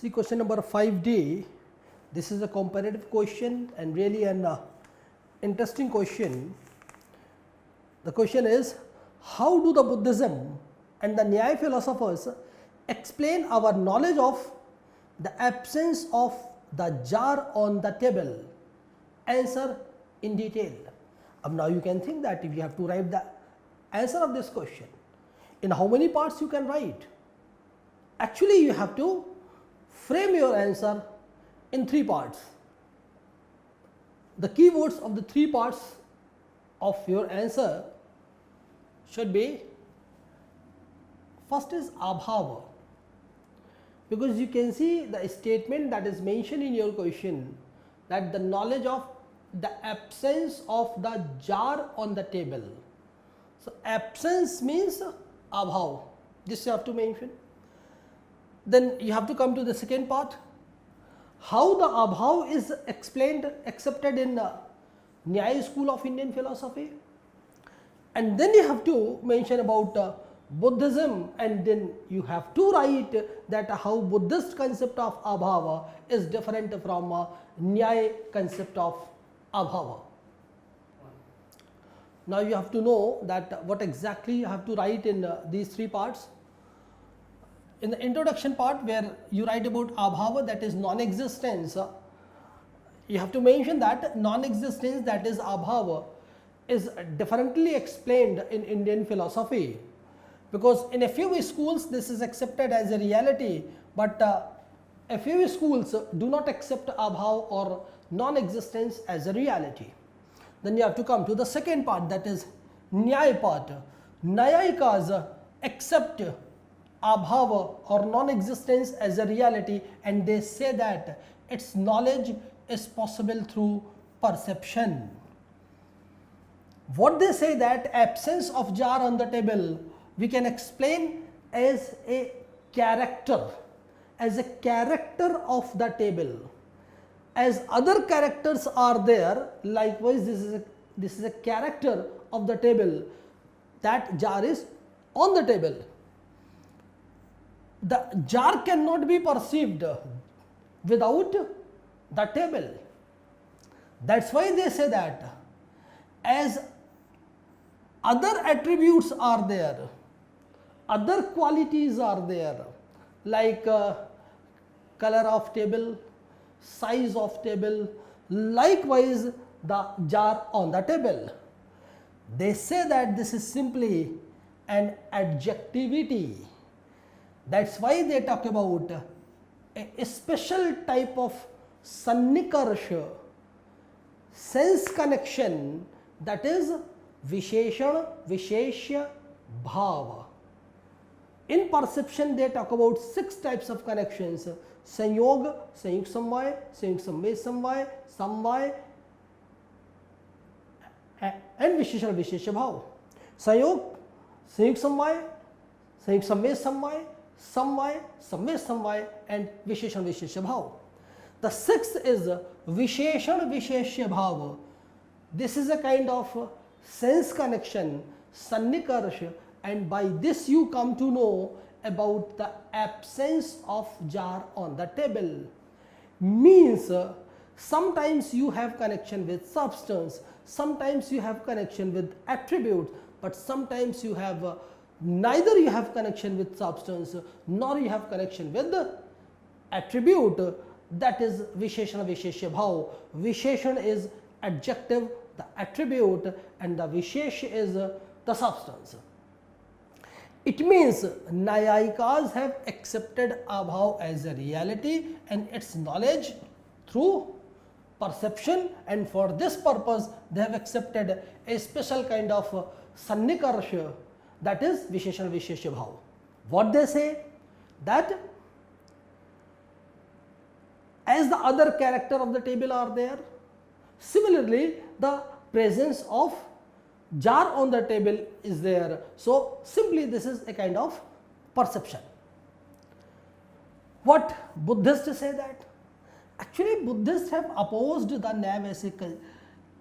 See question number 5D, this is a comparative question and really an interesting question. The question is, how do the Buddhism and the Nyaya philosophers explain our knowledge of the absence of the jar on the table? Answer in detail. Now you can think that if you have to write the answer of this question, in how many parts you can write? Actually you have to frame your answer in 3 parts. The keywords of the 3 parts of your answer should be, first is abhava, because you can see the statement that is mentioned in your question, that the knowledge of the absence of the jar on the table. So, absence means abhav, this you have to mention. Then you have to come to the second part, how the abhav is explained, accepted in the Nyaya school of Indian philosophy. And then you have to mention about Buddhism, and then you have to write that how Buddhist concept of abhava is different from Nyaya concept of abhava. Now you have to know that what exactly you have to write in these 3 parts. In the introduction part where you write about abhava, that is non-existence, you have to mention that non-existence, that is abhava, is differently explained in Indian philosophy, because in a few schools this is accepted as a reality, but a few schools do not accept abhava or non-existence as a reality. Then you have to come to the second part, that is Nyaya part. Nyayikas accept abhava or non-existence as a reality, and they say that its knowledge is possible through perception. What they say, that absence of jar on the table we can explain as a character, of the table. As other characters are there, likewise this is a character of the table, that jar is on the table. The jar cannot be perceived without the table. That's why they say that as other attributes are there, other qualities are there, like color of table, size of table, likewise the jar on the table. They say that this is simply an adjectivity. That's why they talk about a special type of sannikarsha, sense connection, that is visheshana, visheshya, bhava. In perception they talk about 6 types of connections: sanyog, sanyug samvaya, sanyug samvay samvaya, samvaya, and visheshana, visheshya bhava. Sanyog, sanyug samvaya, sanyug samvay samvaya, samvaya, samvay samvaya, and visheshana, visheshya bhava. The 6th is visheshana, visheshya bhava. This is a kind of sense connection, sannikarsha, and by this you come to know about the absence of jar on the table. Means sometimes you have connection with substance, sometimes you have connection with attribute, but sometimes you have neither you have connection with substance nor you have connection with the attribute. That is visheshana, visheshya bhava. Visheshana is adjective, the attribute, and the vishesha is the substance. It means Nyayikas have accepted abhava as a reality and its knowledge through perception, and for this purpose they have accepted a special kind of sannikarsha, that is visheshana, visheshya bhava. What they say, that as the other character of the table are there, similarly the presence of jar on the table is there. So simply this is a kind of perception. What Buddhists say, that actually Buddhists have opposed the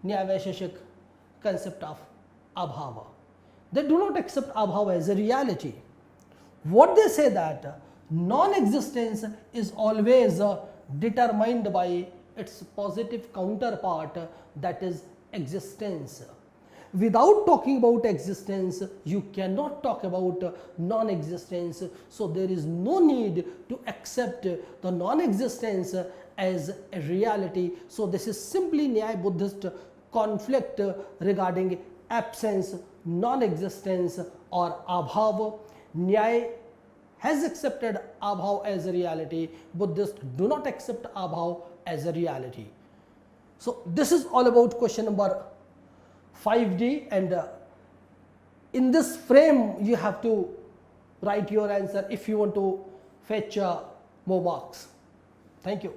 Nyaya concept of abhava. They do not accept abhava as a reality. What they say, that non-existence is always determined by its positive counterpart, that is existence. Without talking about existence, you cannot talk about non-existence. So there is no need to accept the non-existence as a reality. So this is simply Nyaya Buddhist conflict regarding absence, non-existence or abhav. Nyaya has accepted abhav as a reality. Buddhists do not accept abhav as a reality. So this is all about question number 5D, and in this frame you have to write your answer if you want to fetch more marks. Thank you.